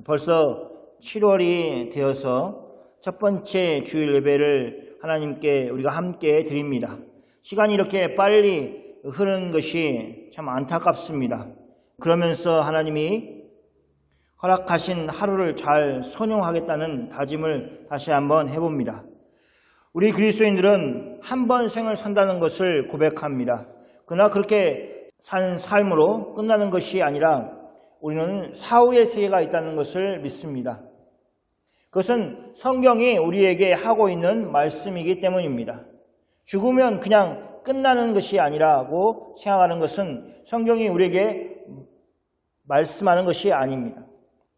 벌써 7월이 되어서 첫 번째 주일 예배를 하나님께 우리가 함께 드립니다. 시간이 이렇게 빨리 흐르는 것이 참 안타깝습니다. 그러면서 하나님이 허락하신 하루를 잘 선용하겠다는 다짐을 다시 한번 해봅니다. 우리 그리스도인들은 한 번 생을 산다는 것을 고백합니다. 그러나 그렇게 산 삶으로 끝나는 것이 아니라 우리는 사후의 세계가 있다는 것을 믿습니다. 그것은 성경이 우리에게 하고 있는 말씀이기 때문입니다. 죽으면 그냥 끝나는 것이 아니라고 생각하는 것은 성경이 우리에게 말씀하는 것이 아닙니다.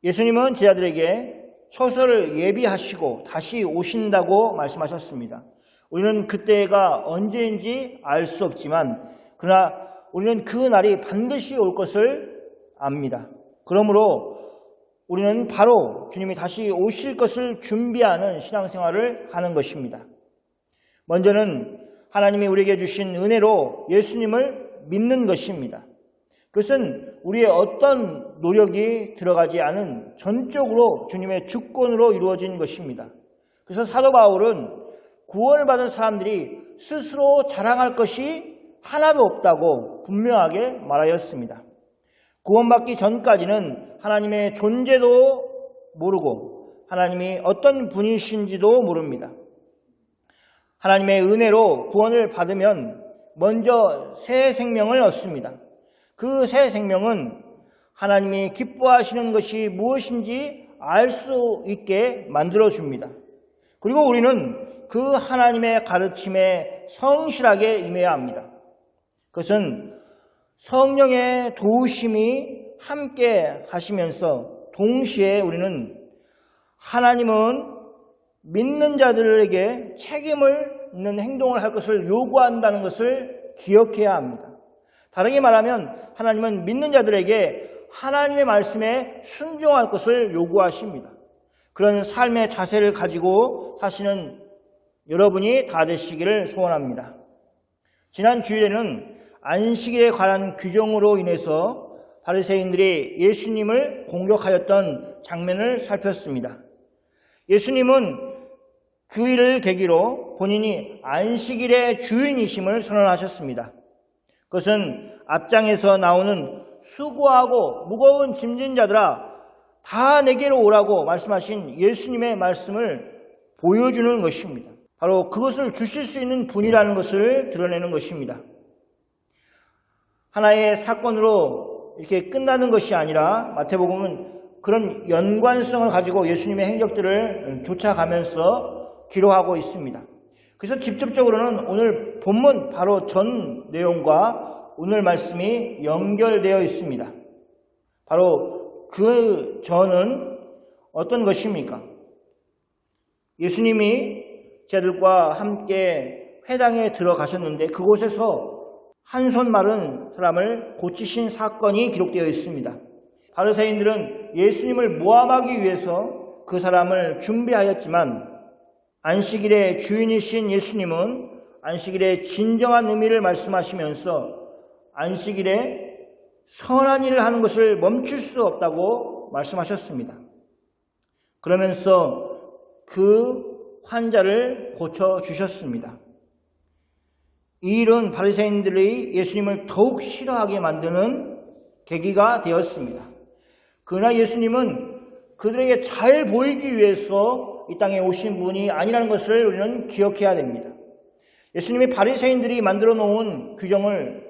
예수님은 제자들에게 처소를 예비하시고 다시 오신다고 말씀하셨습니다. 우리는 그때가 언제인지 알 수 없지만 그러나 우리는 그 날이 반드시 올 것을 압니다. 그러므로 우리는 바로 주님이 다시 오실 것을 준비하는 신앙생활을 하는 것입니다. 먼저는 하나님이 우리에게 주신 은혜로 예수님을 믿는 것입니다. 그것은 우리의 어떤 노력이 들어가지 않은 전적으로 주님의 주권으로 이루어진 것입니다. 그래서 사도 바울은 구원을 받은 사람들이 스스로 자랑할 것이 하나도 없다고 분명하게 말하였습니다. 구원받기 전까지는 하나님의 존재도 모르고 하나님이 어떤 분이신지도 모릅니다. 하나님의 은혜로 구원을 받으면 먼저 새 생명을 얻습니다. 그 새 생명은 하나님이 기뻐하시는 것이 무엇인지 알 수 있게 만들어줍니다. 그리고 우리는 그 하나님의 가르침에 성실하게 임해야 합니다. 그것은 성령의 도우심이 함께 하시면서 동시에 우리는 하나님은 믿는 자들에게 책임을 있는 행동을 할 것을 요구한다는 것을 기억해야 합니다. 다르게 말하면 하나님은 믿는 자들에게 하나님의 말씀에 순종할 것을 요구하십니다. 그런 삶의 자세를 가지고 사시는 여러분이 다 되시기를 소원합니다. 지난 주일에는 안식일에 관한 규정으로 인해서 바리새인들이 예수님을 공격하였던 장면을 살폈습니다. 예수님은 그 일을 계기로 본인이 안식일의 주인이심을 선언하셨습니다. 그것은 앞장에서 나오는 수고하고 무거운 짐진 자들아 다 내게로 오라고 말씀하신 예수님의 말씀을 보여주는 것입니다. 바로 그것을 주실 수 있는 분이라는 것을 드러내는 것입니다. 하나의 사건으로 이렇게 끝나는 것이 아니라 마태복음은 그런 연관성을 가지고 예수님의 행적들을 쫓아가면서 기록하고 있습니다. 그래서 직접적으로는 오늘 본문 바로 전 내용과 오늘 말씀이 연결되어 있습니다. 바로 그 전은 어떤 것입니까? 예수님이 제자들과 함께 회당에 들어가셨는데 그곳에서 한 손 마른 사람을 고치신 사건이 기록되어 있습니다. 바리새인들은 예수님을 모함하기 위해서 그 사람을 준비하였지만 안식일의 주인이신 예수님은 안식일의 진정한 의미를 말씀하시면서 안식일에 선한 일을 하는 것을 멈출 수 없다고 말씀하셨습니다. 그러면서 그 환자를 고쳐주셨습니다. 이 일은 바리새인들이 예수님을 더욱 싫어하게 만드는 계기가 되었습니다. 그러나 예수님은 그들에게 잘 보이기 위해서 이 땅에 오신 분이 아니라는 것을 우리는 기억해야 됩니다. 예수님이 바리새인들이 만들어 놓은 규정을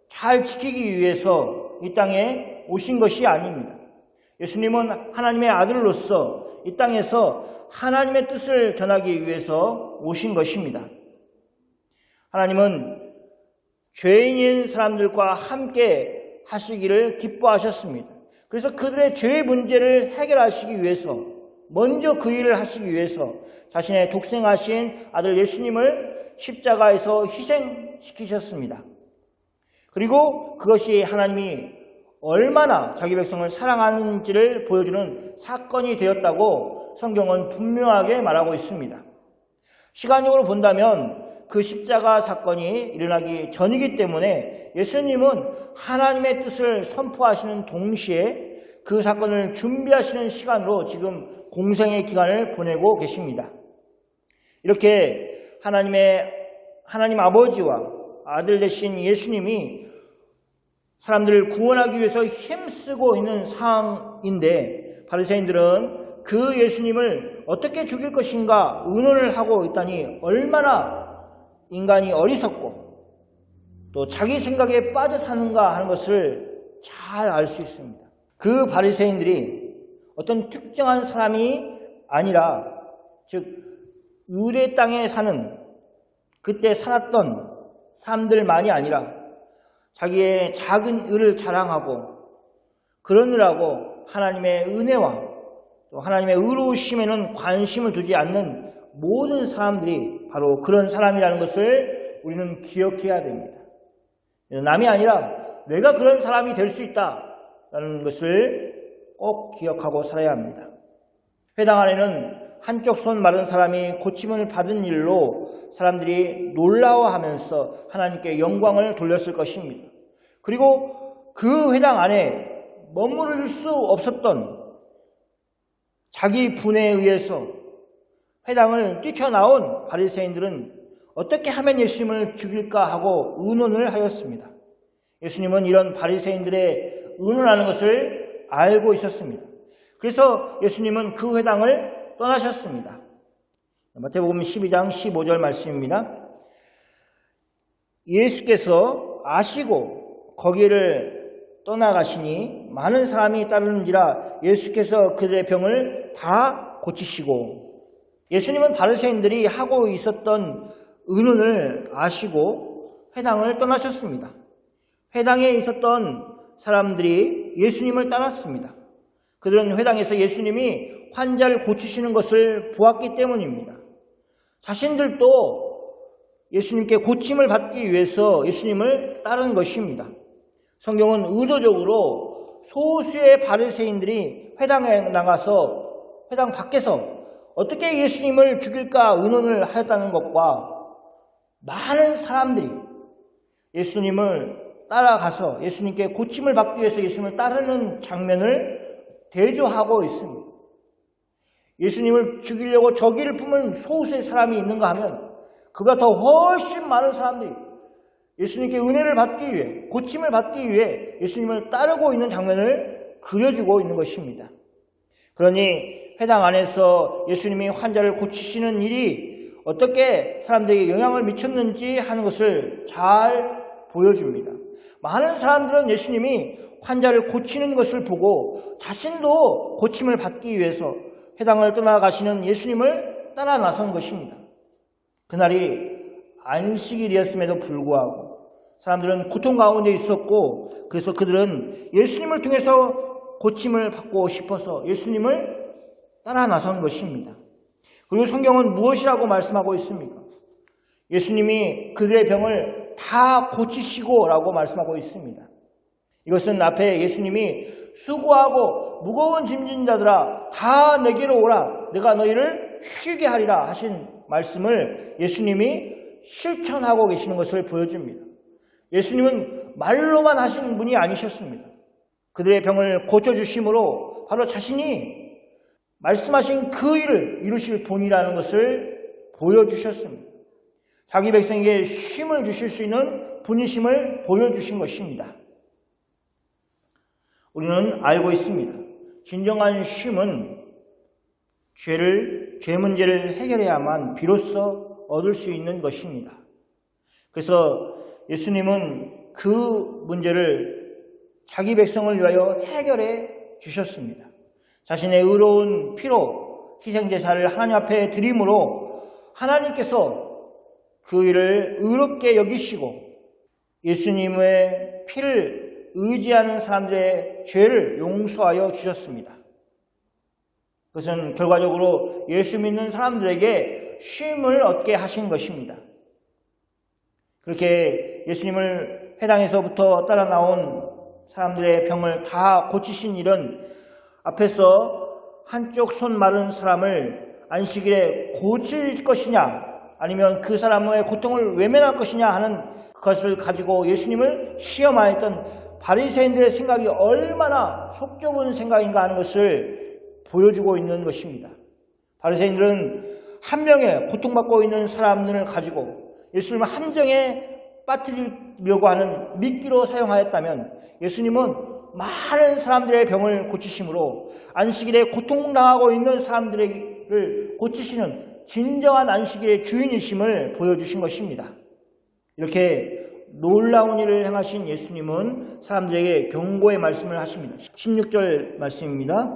잘 지키기 위해서 이 땅에 오신 것이 아닙니다. 예수님은 하나님의 아들로서 이 땅에서 하나님의 뜻을 전하기 위해서 오신 것입니다. 하나님은 죄인인 사람들과 함께 하시기를 기뻐하셨습니다. 그래서 그들의 죄의 문제를 해결하시기 위해서 먼저 그 일을 하시기 위해서 자신의 독생하신 아들 예수님을 십자가에서 희생시키셨습니다. 그리고 그것이 하나님이 얼마나 자기 백성을 사랑하는지를 보여주는 사건이 되었다고 성경은 분명하게 말하고 있습니다. 시간적으로 본다면 그 십자가 사건이 일어나기 전이기 때문에 예수님은 하나님의 뜻을 선포하시는 동시에 그 사건을 준비하시는 시간으로 지금 공생의 기간을 보내고 계십니다. 이렇게 하나님 아버지와 아들 되신 예수님이 사람들을 구원하기 위해서 힘쓰고 있는 상황인데 바리새인들은 그 예수님을 어떻게 죽일 것인가 의논을 하고 있다니 얼마나 인간이 어리석고 또 자기 생각에 빠져 사는가 하는 것을 잘 알 수 있습니다. 그 바리새인들이 어떤 특정한 사람이 아니라 즉 유대 땅에 사는 그때 살았던 사람들만이 아니라 자기의 작은 의를 자랑하고 그러느라고 하나님의 은혜와 또 하나님의 의로우심에는 관심을 두지 않는 모든 사람들이 바로 그런 사람이라는 것을 우리는 기억해야 됩니다. 남이 아니라 내가 그런 사람이 될 수 있다라는 것을 꼭 기억하고 살아야 합니다. 회당 안에는 한쪽 손 마른 사람이 고침을 받은 일로 사람들이 놀라워하면서 하나님께 영광을 돌렸을 것입니다. 그리고 그 회당 안에 머무를 수 없었던 자기 분에 의해서 회당을 뛰쳐나온 바리새인들은 어떻게 하면 예수님을 죽일까 하고 의논을 하였습니다. 예수님은 이런 바리새인들의 의논하는 것을 알고 있었습니다. 그래서 예수님은 그 회당을 떠나셨습니다. 마태복음 12장 15절 말씀입니다. 예수께서 아시고 거기를 떠나가시니 많은 사람이 따르는지라 예수께서 그들의 병을 다 고치시고 예수님은 바리새인들이 하고 있었던 의논을 아시고 회당을 떠나셨습니다. 회당에 있었던 사람들이 예수님을 따랐습니다. 그들은 회당에서 예수님이 환자를 고치시는 것을 보았기 때문입니다. 자신들도 예수님께 고침을 받기 위해서 예수님을 따른 것입니다. 성경은 의도적으로 소수의 바리새인들이 회당에 나가서 회당 밖에서 어떻게 예수님을 죽일까 의논을 하였다는 것과 많은 사람들이 예수님을 따라가서 예수님께 고침을 받기 위해서 예수님을 따르는 장면을 대조하고 있습니다. 예수님을 죽이려고 저기를 품은 소수의 사람이 있는가 하면 그보다 더 훨씬 많은 사람들이 예수님께 은혜를 받기 위해 고침을 받기 위해 예수님을 따르고 있는 장면을 그려주고 있는 것입니다. 그러니 회당 안에서 예수님이 환자를 고치시는 일이 어떻게 사람들에게 영향을 미쳤는지 하는 것을 잘 보여줍니다. 많은 사람들은 예수님이 환자를 고치는 것을 보고 자신도 고침을 받기 위해서 회당을 떠나가시는 예수님을 따라 나선 것입니다. 그날이 안식일이었음에도 불구하고 사람들은 고통 가운데 있었고 그래서 그들은 예수님을 통해서 고침을 받고 싶어서 예수님을 따라 나선 것입니다. 그리고 성경은 무엇이라고 말씀하고 있습니까? 예수님이 그들의 병을 다 고치시고 라고 말씀하고 있습니다. 이것은 앞에 예수님이 수고하고 무거운 짐진 자들아 다 내게로 오라 내가 너희를 쉬게 하리라 하신 말씀을 예수님이 실천하고 계시는 것을 보여줍니다. 예수님은 말로만 하신 분이 아니셨습니다. 그들의 병을 고쳐주심으로 바로 자신이 말씀하신 그 일을 이루실 분이라는 것을 보여주셨습니다. 자기 백성에게 쉼을 주실 수 있는 분이심을 보여주신 것입니다. 우리는 알고 있습니다. 진정한 쉼은 죄 문제를 해결해야만 비로소 얻을 수 있는 것입니다. 그래서 예수님은 그 문제를 자기 백성을 위하여 해결해 주셨습니다. 자신의 의로운 피로 희생제사를 하나님 앞에 드림으로 하나님께서 그 일을 의롭게 여기시고 예수님의 피를 의지하는 사람들의 죄를 용서하여 주셨습니다. 그것은 결과적으로 예수 믿는 사람들에게 쉼을 얻게 하신 것입니다. 그렇게 예수님을 회당에서부터 따라 나온 사람들의 병을 다 고치신 일은 앞에서 한쪽 손 마른 사람을 안식일에 고칠 것이냐 아니면 그 사람의 고통을 외면할 것이냐 하는 것을 가지고 예수님을 시험하였던 바리새인들의 생각이 얼마나 속 좁은 생각인가 하는 것을 보여주고 있는 것입니다. 바리새인들은 한 명의 고통받고 있는 사람들을 가지고 예수님을 함정에 빠뜨리려고 하는 미끼로 사용하였다면, 예수님은 많은 사람들의 병을 고치심으로 안식일에 고통당하고 있는 사람들을 고치시는 진정한 안식일의 주인이심을 보여주신 것입니다. 이렇게 놀라운 일을 행하신 예수님은 사람들에게 경고의 말씀을 하십니다. 16절 말씀입니다.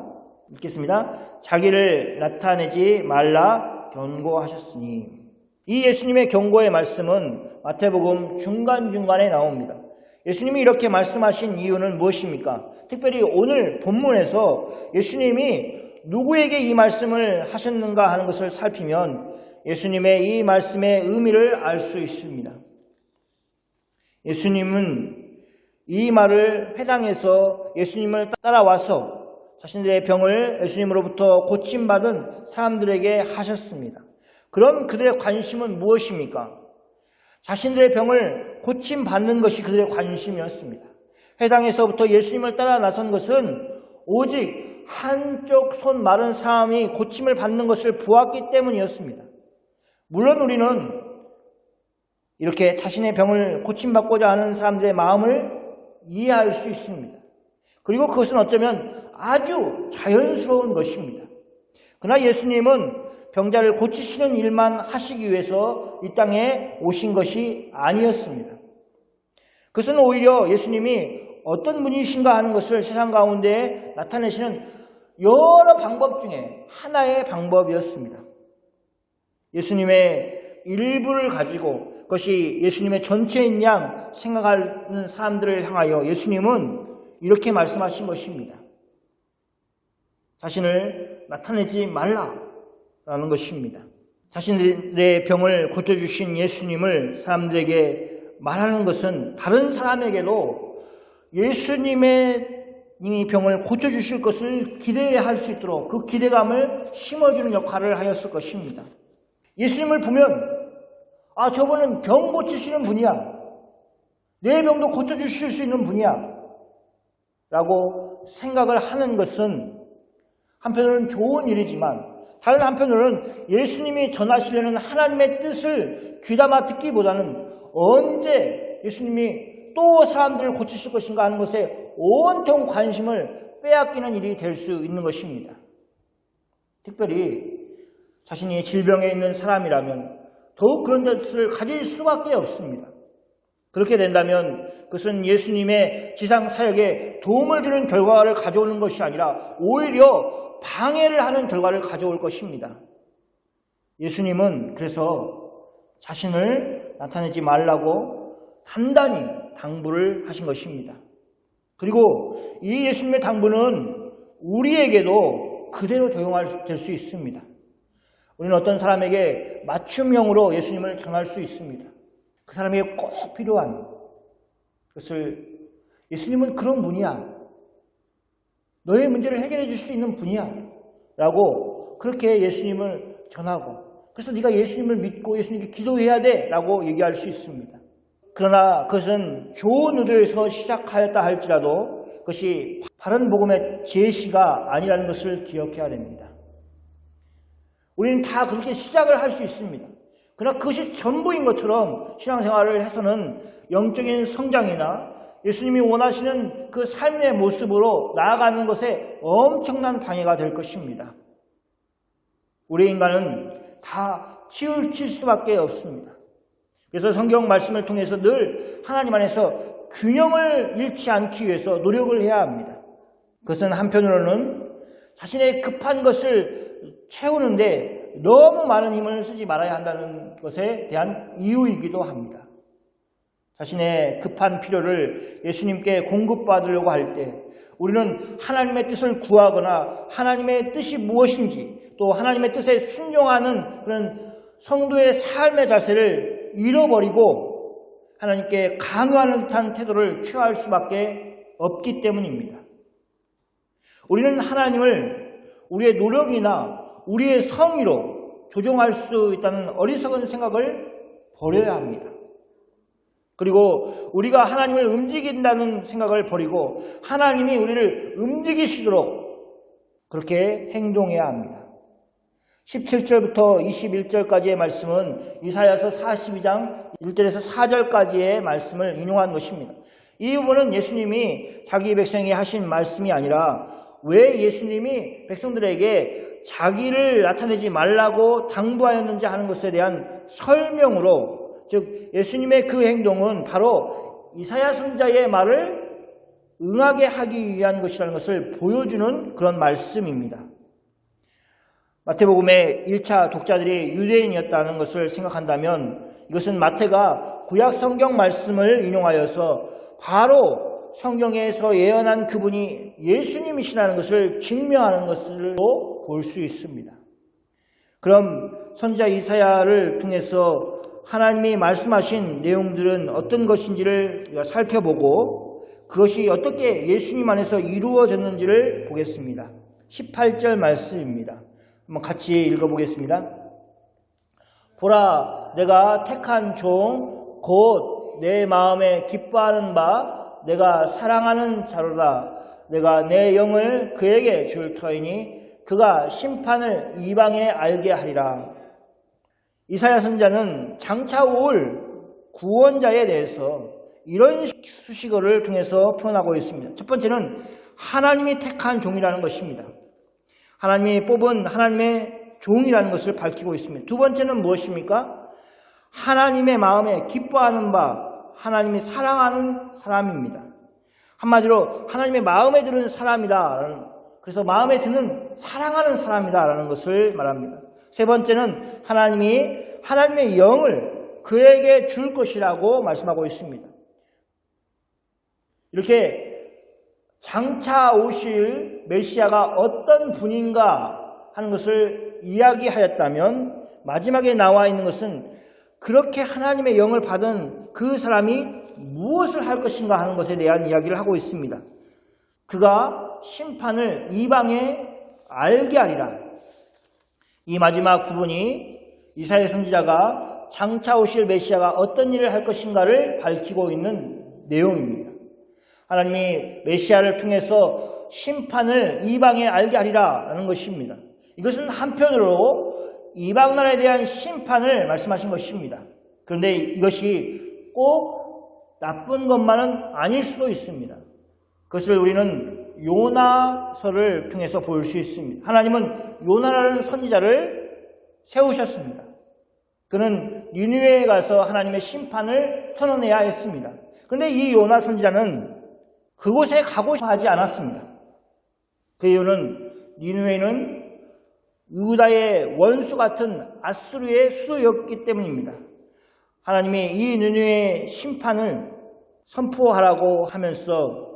읽겠습니다. 자기를 나타내지 말라 경고하셨으니. 이 예수님의 경고의 말씀은 마태복음 중간중간에 나옵니다. 예수님이 이렇게 말씀하신 이유는 무엇입니까? 특별히 오늘 본문에서 예수님이 누구에게 이 말씀을 하셨는가 하는 것을 살피면 예수님의 이 말씀의 의미를 알 수 있습니다. 예수님은 이 말을 회당에서 예수님을 따라와서 자신들의 병을 예수님으로부터 고침받은 사람들에게 하셨습니다. 그럼 그들의 관심은 무엇입니까? 자신들의 병을 고침받는 것이 그들의 관심이었습니다. 회당에서부터 예수님을 따라 나선 것은 오직 한쪽 손 마른 사람이 고침을 받는 것을 보았기 때문이었습니다. 물론 우리는 이렇게 자신의 병을 고침받고자 하는 사람들의 마음을 이해할 수 있습니다. 그리고 그것은 어쩌면 아주 자연스러운 것입니다. 그러나 예수님은 병자를 고치시는 일만 하시기 위해서 이 땅에 오신 것이 아니었습니다. 그것은 오히려 예수님이 어떤 분이신가 하는 것을 세상 가운데 나타내시는 여러 방법 중에 하나의 방법이었습니다. 예수님의 일부를 가지고 그것이 예수님의 전체인 양 생각하는 사람들을 향하여 예수님은 이렇게 말씀하신 것입니다. 자신을 나타내지 말라라는 것입니다. 자신들의 병을 고쳐주신 예수님을 사람들에게 말하는 것은 다른 사람에게도 예수님이 병을 고쳐주실 것을 기대할 수 있도록 그 기대감을 심어주는 역할을 하였을 것입니다. 예수님을 보면 저분은 병 고치시는 분이야. 내 병도 고쳐주실 수 있는 분이야. 라고 생각을 하는 것은 한편으로는 좋은 일이지만 다른 한편으로는 예수님이 전하시려는 하나님의 뜻을 귀담아 듣기보다는 언제 예수님이 또 사람들을 고치실 것인가 하는 것에 온통 관심을 빼앗기는 일이 될 수 있는 것입니다. 특별히 자신이 질병에 있는 사람이라면 더욱 그런 뜻을 가질 수밖에 없습니다. 그렇게 된다면 그것은 예수님의 지상 사역에 도움을 주는 결과를 가져오는 것이 아니라 오히려 방해를 하는 결과를 가져올 것입니다. 예수님은 그래서 자신을 나타내지 말라고 단단히 당부를 하신 것입니다. 그리고 이 예수님의 당부는 우리에게도 그대로 적용될 수 있습니다. 우리는 어떤 사람에게 맞춤형으로 예수님을 전할 수 있습니다. 그 사람에게 꼭 필요한 것을 예수님은 그런 분이야. 너의 문제를 해결해 줄 수 있는 분이야. 라고 그렇게 예수님을 전하고 그래서 네가 예수님을 믿고 예수님께 기도해야 돼. 라고 얘기할 수 있습니다. 그러나 그것은 좋은 의도에서 시작하였다 할지라도 그것이 바른 복음의 제시가 아니라는 것을 기억해야 됩니다. 우리는 다 그렇게 시작을 할 수 있습니다. 그러나 그것이 전부인 것처럼 신앙생활을 해서는 영적인 성장이나 예수님이 원하시는 그 삶의 모습으로 나아가는 것에 엄청난 방해가 될 것입니다. 우리 인간은 다 치우칠 수밖에 없습니다. 그래서 성경 말씀을 통해서 늘 하나님 안에서 균형을 잃지 않기 위해서 노력을 해야 합니다. 그것은 한편으로는 자신의 급한 것을 채우는데 너무 많은 힘을 쓰지 말아야 한다는 것에 대한 이유이기도 합니다. 자신의 급한 필요를 예수님께 공급받으려고 할 때 우리는 하나님의 뜻을 구하거나 하나님의 뜻이 무엇인지 또 하나님의 뜻에 순종하는 그런 성도의 삶의 자세를 잃어버리고 하나님께 강요하는 듯한 태도를 취할 수밖에 없기 때문입니다. 우리는 하나님을 우리의 노력이나 우리의 성의로 조종할 수 있다는 어리석은 생각을 버려야 합니다. 그리고 우리가 하나님을 움직인다는 생각을 버리고 하나님이 우리를 움직이시도록 그렇게 행동해야 합니다. 17절부터 21절까지의 말씀은 이사야서 42장 1절에서 4절까지의 말씀을 인용한 것입니다. 이 부분은 예수님이 자기 백성에게 하신 말씀이 아니라 왜 예수님이 백성들에게 자기를 나타내지 말라고 당부하였는지 하는 것에 대한 설명으로, 즉 예수님의 그 행동은 바로 이사야 선지자의 말을 응하게 하기 위한 것이라는 것을 보여주는 그런 말씀입니다. 마태복음의 1차 독자들이 유대인이었다는 것을 생각한다면 이것은 마태가 구약 성경 말씀을 인용하여서 바로 성경에서 예언한 그분이 예수님이시라는 것을 증명하는 것으로 볼 수 있습니다. 그럼 선지자 이사야를 통해서 하나님이 말씀하신 내용들은 어떤 것인지를 우리가 살펴보고 그것이 어떻게 예수님 안에서 이루어졌는지를 보겠습니다. 18절 말씀입니다. 한번 같이 읽어보겠습니다. 보라, 내가 택한 종 곧 내 마음에 기뻐하는 바 내가 사랑하는 자로다. 내가 내 영을 그에게 줄 터이니 그가 심판을 이방에 알게 하리라. 이사야 선지자는 장차 올 구원자에 대해서 이런 수식어를 통해서 표현하고 있습니다. 첫 번째는 하나님이 택한 종이라는 것입니다. 하나님이 뽑은 하나님의 종이라는 것을 밝히고 있습니다. 두 번째는 무엇입니까? 하나님의 마음에 기뻐하는 바, 하나님이 사랑하는 사람입니다. 한마디로 하나님의 마음에 드는 사람이다. 그래서 마음에 드는 사랑하는 사람이다라는 것을 말합니다. 세 번째는 하나님이 하나님의 영을 그에게 줄 것이라고 말씀하고 있습니다. 이렇게 장차 오실 메시아가 어떤 분인가 하는 것을 이야기하였다면 마지막에 나와 있는 것은 그렇게 하나님의 영을 받은 그 사람이 무엇을 할 것인가 하는 것에 대한 이야기를 하고 있습니다. 그가 심판을 이방에 알게 하리라. 이 마지막 부분이 이사야 선지자가 장차 오실 메시아가 어떤 일을 할 것인가를 밝히고 있는 내용입니다. 하나님이 메시아를 통해서 심판을 이방에 알게 하리라 라는 것입니다. 이것은 한편으로 이방 나라에 대한 심판을 말씀하신 것입니다. 그런데 이것이 꼭 나쁜 것만은 아닐 수도 있습니다. 그것을 우리는 요나서를 통해서 볼 수 있습니다. 하나님은 요나라는 선지자를 세우셨습니다. 그는 니느웨에 가서 하나님의 심판을 선언해야 했습니다. 그런데 이 요나 선지자는 그곳에 가고 하지 않았습니다. 그 이유는 니느웨는 유다의 원수 같은 아수르의 수도였기 때문입니다. 하나님이 이 니느웨의 심판을 선포하라고 하면서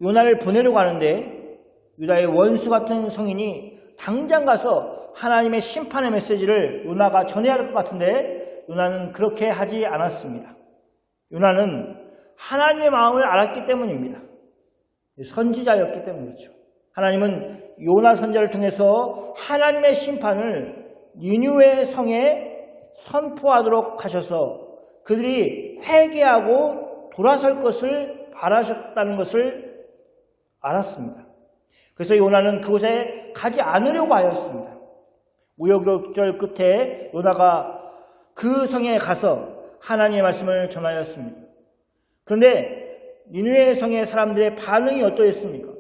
요나를 보내려고 하는데 유다의 원수 같은 성인이 당장 가서 하나님의 심판의 메시지를 요나가 전해야 할 것 같은데 요나는 그렇게 하지 않았습니다. 요나는 하나님의 마음을 알았기 때문입니다. 선지자였기 때문이죠. 하나님은 요나 선지자를 통해서 하나님의 심판을 니느웨 성에 선포하도록 하셔서 그들이 회개하고 돌아설 것을 바라셨다는 것을 알았습니다. 그래서 요나는 그곳에 가지 않으려고 하였습니다. 우여곡절 끝에 요나가 그 성에 가서 하나님의 말씀을 전하였습니다. 그런데 니느웨 성의 사람들의 반응이 어떠했습니까?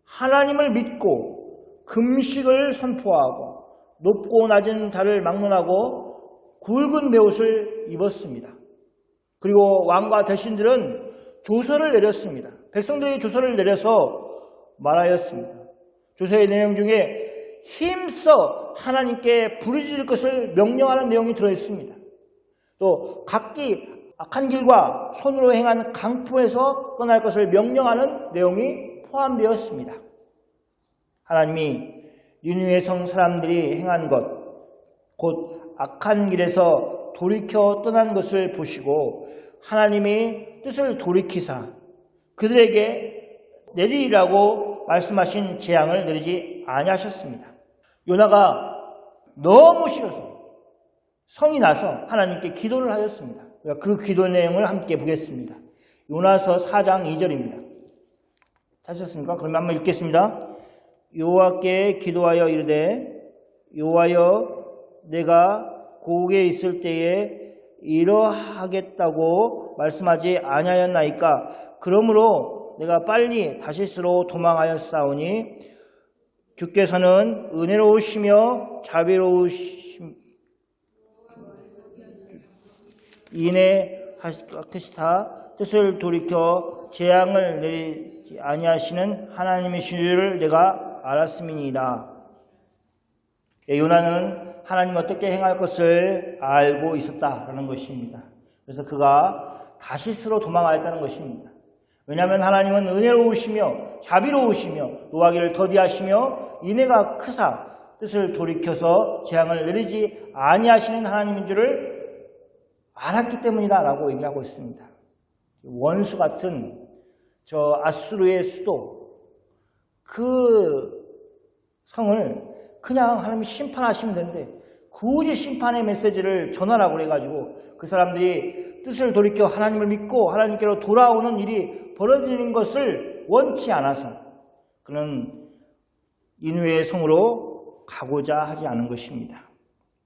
하나님을 믿고 금식을 선포하고 높고 낮은 자를 막론하고 굵은 베옷을 입었습니다. 그리고 왕과 대신들은 조서를 내렸습니다. 백성들이 조서를 내려서 말하였습니다. 조서의 내용 중에 힘써 하나님께 부르짖을 것을 명령하는 내용이 들어있습니다. 또 각기 악한 길과 손으로 행한 강포에서 떠날 것을 명령하는 내용이 포함되었습니다. 하나님이 니느웨 성 사람들이 행한 것, 곧 악한 길에서 돌이켜 떠난 것을 보시고 하나님이 뜻을 돌이키사 그들에게 내리라고 말씀하신 재앙을 내리지 아니하셨습니다. 요나가 너무 싫어서 성이 나서 하나님께 기도를 하였습니다. 그 기도 내용을 함께 보겠습니다. 요나서 4장 2절입니다. 찾으셨습니까? 그러면 한번 읽겠습니다. 여호와께 기도하여 이르되 여호와여 내가 고국에 있을 때에 이러하겠다고 말씀하지 아니하였나이까. 그러므로 내가 빨리 다시스로 도망하였사오니 주께서는 은혜로우시며 자비로우심 인내하시사 뜻을 돌이켜 재앙을 내리지 아니하시는 하나님이신 줄을 내가 알았음이니이다. 요나는 하나님 어떻게 행할 것을 알고 있었다라는 것입니다. 그래서 그가 다시스로 도망하였다는 것입니다. 왜냐하면 하나님은 은혜로우시며 자비로우시며 노하기를 더디하시며 인애가 크사 뜻을 돌이켜서 재앙을 내리지 아니하시는 하나님인 줄을 알았기 때문이다 라고 얘기하고 있습니다. 원수 같은 저 아수르의 수도 그 성을 그냥 하나님이 심판하시면 되는데 굳이 심판의 메시지를 전하라고 그래가지고 그 사람들이 뜻을 돌이켜 하나님을 믿고 하나님께로 돌아오는 일이 벌어지는 것을 원치 않아서 그는 니느웨의 성으로 가고자 하지 않은 것입니다.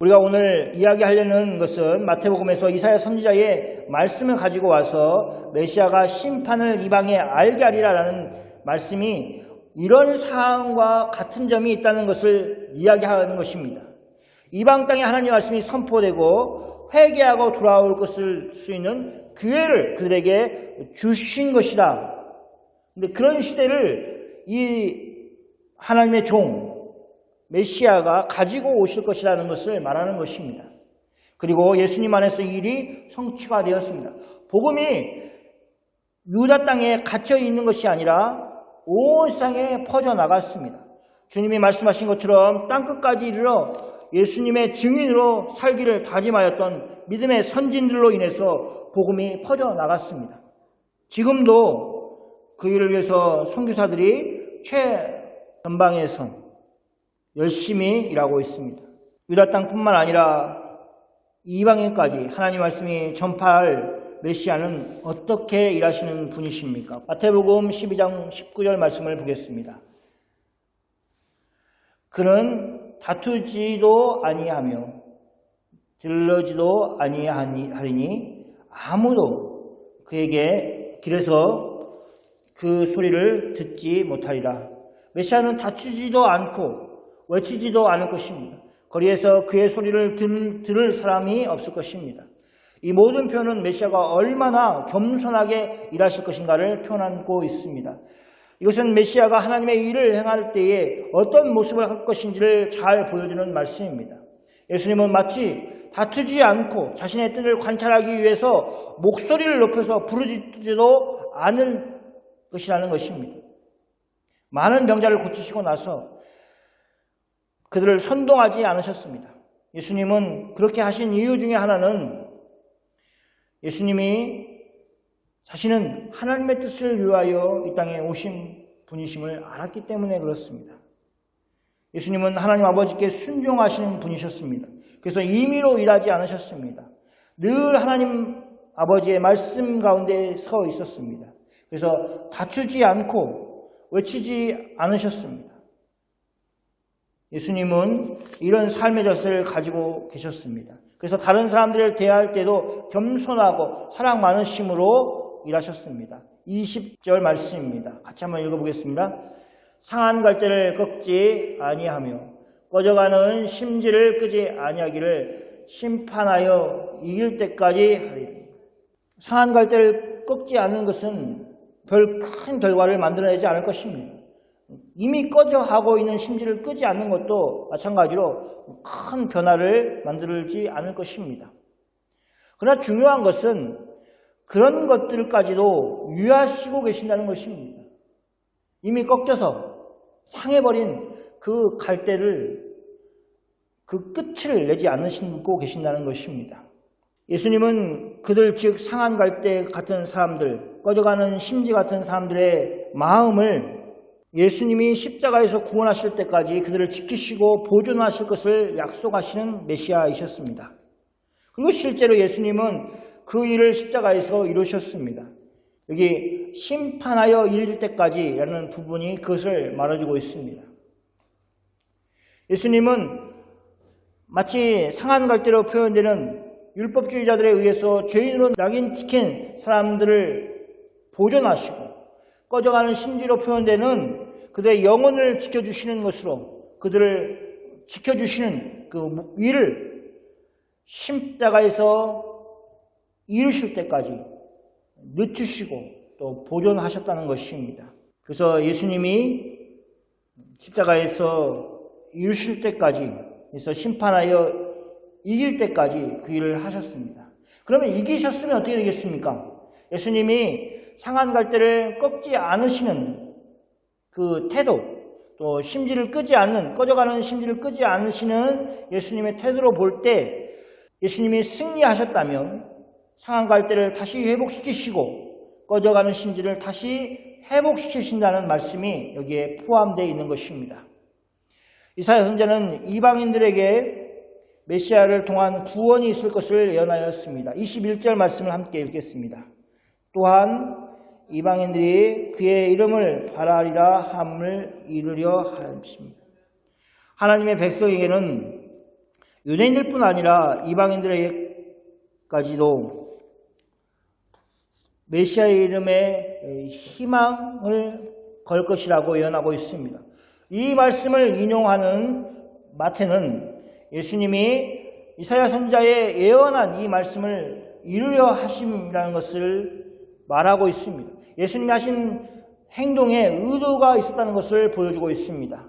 우리가 오늘 이야기하려는 것은 마태복음에서 이사야 선지자의 말씀을 가지고 와서 메시아가 심판을 이방에 알게 하리라라는 말씀이 이런 사항과 같은 점이 있다는 것을 이야기하는 것입니다. 이방 땅에 하나님의 말씀이 선포되고 회개하고 돌아올 것을 수 있는 기회를 그들에게 주신 것이다. 근데 그런 시대를 이 하나님의 종 메시아가 가지고 오실 것이라는 것을 말하는 것입니다. 그리고 예수님 안에서 이 일이 성취가 되었습니다. 복음이 유다 땅에 갇혀 있는 것이 아니라 온 세상에 퍼져나갔습니다. 주님이 말씀하신 것처럼 땅끝까지 이르러 예수님의 증인으로 살기를 다짐하였던 믿음의 선진들로 인해서 복음이 퍼져나갔습니다. 지금도 그 일을 위해서 선교사들이 최전방에서 열심히 일하고 있습니다. 유다 땅뿐만 아니라 이방인까지 하나님 말씀이 전파할 메시아는 어떻게 일하시는 분이십니까? 마태복음 12장 19절 말씀을 보겠습니다. 그는 다투지도 아니하며 들러지도 아니하리니 아무도 그에게 길에서 그 소리를 듣지 못하리라. 메시아는 다투지도 않고 외치지도 않을 것입니다. 거리에서 그의 소리를 들을 사람이 없을 것입니다. 이 모든 표현은 메시아가 얼마나 겸손하게 일하실 것인가를 표현하고 있습니다. 이것은 메시아가 하나님의 일을 행할 때에 어떤 모습을 할 것인지를 잘 보여주는 말씀입니다. 예수님은 마치 다투지 않고 자신의 뜻을 관찰하기 위해서 목소리를 높여서 부르짖지도 않을 것이라는 것입니다. 많은 병자를 고치시고 나서 그들을 선동하지 않으셨습니다. 예수님은 그렇게 하신 이유 중에 하나는 예수님이 자신은 하나님의 뜻을 위하여 이 땅에 오신 분이심을 알았기 때문에 그렇습니다. 예수님은 하나님 아버지께 순종하시는 분이셨습니다. 그래서 임의로 일하지 않으셨습니다. 늘 하나님 아버지의 말씀 가운데 서 있었습니다. 그래서 다투지 않고 외치지 않으셨습니다. 예수님은 이런 삶의 젖을 가지고 계셨습니다. 그래서 다른 사람들을 대할 때도 겸손하고 사랑 많으심으로 일하셨습니다. 20절 말씀입니다. 같이 한번 읽어보겠습니다. 상한 갈대를 꺾지 아니하며 꺼져가는 심지를 끄지 아니하기를 심판하여 이길 때까지 하리니. 상한 갈대를 꺾지 않는 것은 별 큰 결과를 만들어내지 않을 것입니다. 이미 꺼져가고 있는 심지를 끄지 않는 것도 마찬가지로 큰 변화를 만들지 않을 것입니다. 그러나 중요한 것은 그런 것들까지도 유하시고 계신다는 것입니다. 이미 꺾여서 상해버린 그 갈대를 그 끝을 내지 않으시고 계신다는 것입니다. 예수님은 그들 즉 상한 갈대 같은 사람들, 꺼져가는 심지 같은 사람들의 마음을 예수님이 십자가에서 구원하실 때까지 그들을 지키시고 보존하실 것을 약속하시는 메시아이셨습니다. 그리고 실제로 예수님은 그 일을 십자가에서 이루셨습니다. 여기 심판하여 이를 때까지라는 부분이 그것을 말해주고 있습니다. 예수님은 마치 상한 갈대로 표현되는 율법주의자들에 의해서 죄인으로 낙인 찍힌 사람들을 보존하시고 꺼져가는 심지로 표현되는 그들의 영혼을 지켜주시는 것으로 그들을 지켜주시는 그 일을 십자가에서 이루실 때까지 늦추시고 또 보존하셨다는 것입니다. 그래서 예수님이 십자가에서 이루실 때까지, 그래서 심판하여 이길 때까지 그 일을 하셨습니다. 그러면 이기셨으면 어떻게 되겠습니까? 예수님이 상한 갈대를 꺾지 않으시는 그 태도, 또 심지를 끄지 않는, 꺼져가는 심지를 끄지 않으시는 예수님의 태도로 볼 때 예수님이 승리하셨다면 상한 갈대를 다시 회복시키시고 꺼져가는 심지를 다시 회복시키신다는 말씀이 여기에 포함되어 있는 것입니다. 이사야 선지자는 이방인들에게 메시아를 통한 구원이 있을 것을 예언하였습니다. 21절 말씀을 함께 읽겠습니다. 또한 이방인들이 그의 이름을 바라리라 함을 이루려 하였습니다. 하나님의 백성에게는 유대인들뿐 아니라 이방인들에게까지도 메시아의 이름에 희망을 걸 것이라고 예언하고 있습니다. 이 말씀을 인용하는 마태는 예수님이 이사야 선지자의 예언한 이 말씀을 이루려 하심이라는 것을 말하고 있습니다. 예수님이 하신 행동에 의도가 있었다는 것을 보여주고 있습니다.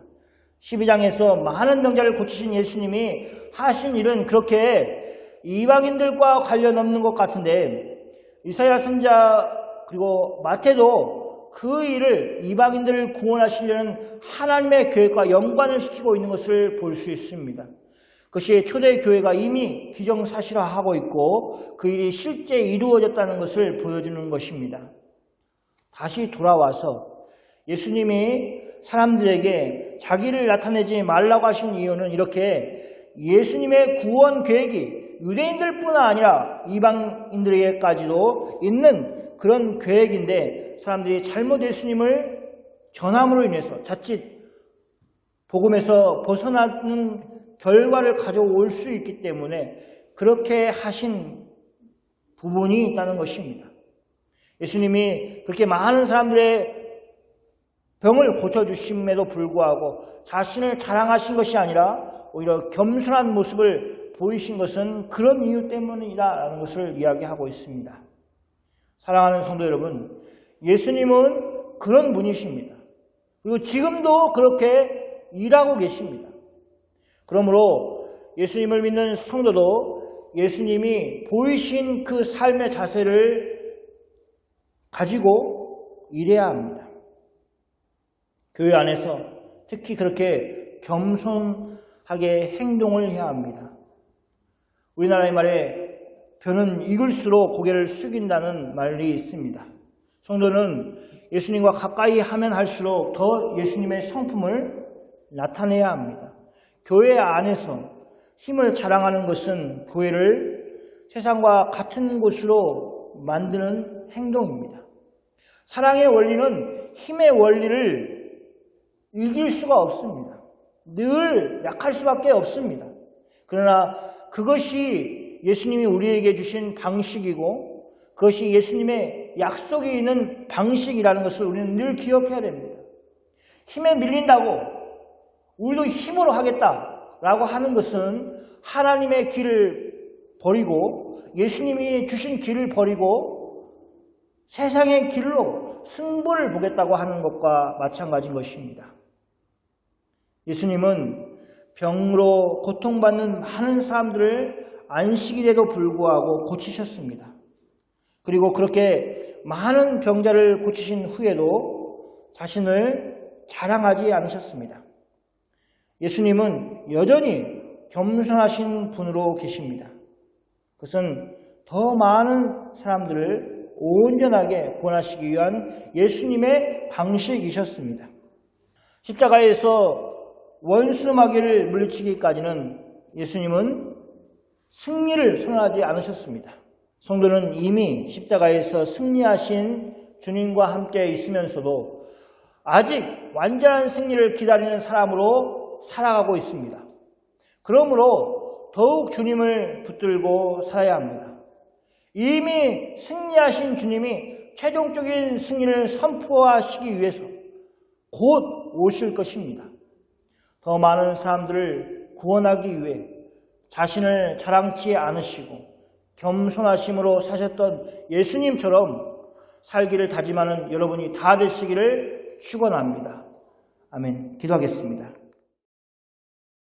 12장에서 많은 병자를 고치신 예수님이 하신 일은 그렇게 이방인들과 관련 없는 것 같은데 이사야 선지자 그리고 마태도 그 일을 이방인들을 구원하시려는 하나님의 계획과 연관을 시키고 있는 것을 볼 수 있습니다. 그것이 초대교회가 이미 기정사실화하고 있고 그 일이 실제 이루어졌다는 것을 보여주는 것입니다. 다시 돌아와서 예수님이 사람들에게 자기를 나타내지 말라고 하신 이유는 이렇게 예수님의 구원 계획이 유대인들뿐 아니라 이방인들에게까지도 있는 그런 계획인데 사람들이 잘못 예수님을 전함으로 인해서 자칫 복음에서 벗어나는 결과를 가져올 수 있기 때문에 그렇게 하신 부분이 있다는 것입니다. 예수님이 그렇게 많은 사람들의 병을 고쳐주심에도 불구하고 자신을 자랑하신 것이 아니라 오히려 겸손한 모습을 보이신 것은 그런 이유 때문이라는 것을 이야기하고 있습니다. 사랑하는 성도 여러분, 예수님은 그런 분이십니다. 그리고 지금도 그렇게 일하고 계십니다. 그러므로 예수님을 믿는 성도도 예수님이 보이신 그 삶의 자세를 가지고 일해야 합니다. 교회 안에서 특히 그렇게 겸손하게 행동을 해야 합니다. 우리나라의 말에 벼는 익을수록 고개를 숙인다는 말이 있습니다. 성도는 예수님과 가까이 하면 할수록 더 예수님의 성품을 나타내야 합니다. 교회 안에서 힘을 자랑하는 것은 교회를 세상과 같은 곳으로 만드는 행동입니다. 사랑의 원리는 힘의 원리를 이길 수가 없습니다. 늘 약할 수밖에 없습니다. 그러나 그것이 예수님이 우리에게 주신 방식이고 그것이 예수님의 약속이 있는 방식이라는 것을 우리는 늘 기억해야 됩니다. 힘에 밀린다고 우리도 힘으로 하겠다라고 하는 것은 하나님의 길을 버리고 예수님이 주신 길을 버리고 세상의 길로 승부를 보겠다고 하는 것과 마찬가지인 것입니다. 예수님은 병으로 고통받는 많은 사람들을 안식일에도 불구하고 고치셨습니다. 그리고 그렇게 많은 병자를 고치신 후에도 자신을 자랑하지 않으셨습니다. 예수님은 여전히 겸손하신 분으로 계십니다. 그것은 더 많은 사람들을 온전하게 구원하시기 위한 예수님의 방식이셨습니다. 십자가에서 원수 마귀를 물리치기까지는 예수님은 승리를 선언하지 않으셨습니다. 성도는 이미 십자가에서 승리하신 주님과 함께 있으면서도 아직 완전한 승리를 기다리는 사람으로 살아가고 있습니다. 그러므로 더욱 주님을 붙들고 살아야 합니다. 이미 승리하신 주님이 최종적인 승리를 선포하시기 위해서 곧 오실 것입니다. 더 많은 사람들을 구원하기 위해 자신을 자랑치 않으시고 겸손하심으로 사셨던 예수님처럼 살기를 다짐하는 여러분이 다 되시기를 축원합니다. 아멘. 기도하겠습니다.